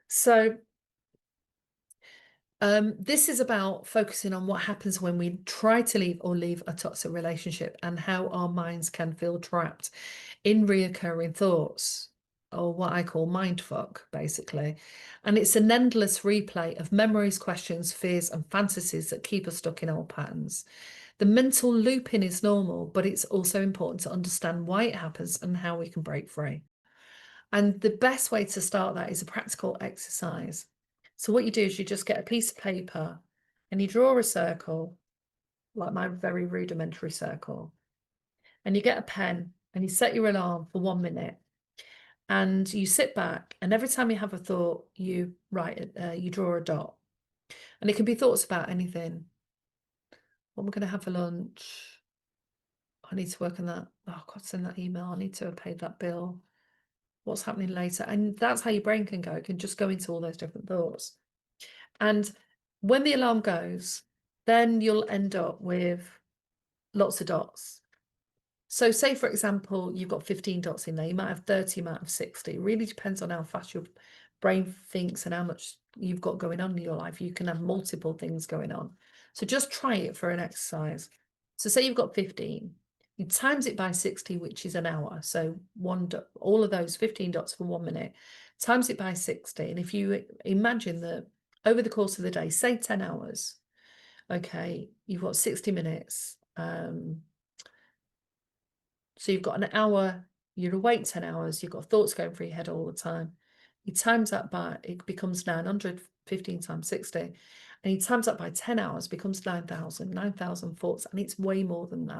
So this is about focusing on what happens when we try to leave a toxic relationship and how our minds can feel trapped in reoccurring thoughts, or what I call mind fuck, basically. And it's an endless replay of memories, questions, fears, and fantasies that keep us stuck in old patterns. The mental looping is normal, but it's also important to understand why it happens and how we can break free. And the best way to start that is a practical exercise. So what you do is you just get a piece of paper and you draw a circle, like my very rudimentary circle, and you get a pen and you set your alarm for 1 minute and you sit back, and every time you have a thought, you write it, you draw a dot. And it can be thoughts about anything. What am I going to have for lunch? I need to work on that. Oh, God, send that email. I need to have paid that bill. What's happening later? And that's how your brain can go. It can just go into all those different thoughts. And when the alarm goes, then you'll end up with lots of dots. So say, for example, you've got 15 dots in there. You might have 30, you might have 60. It really depends on how fast your brain thinks and how much you've got going on in your life. You can have multiple things going on. So just try it for an exercise. So say you've got 15. You times it by 60, which is an hour. So all of those 15 dots for 1 minute, times it by 60. And if you imagine that over the course of the day, say 10 hours, okay, you've got 60 minutes. So you've got an hour, you're awake 10 hours, you've got thoughts going through your head all the time. You times that by, it becomes 900, 15 times 60. And you times that by 10 hours, becomes 9,000 thoughts. And it's way more than that.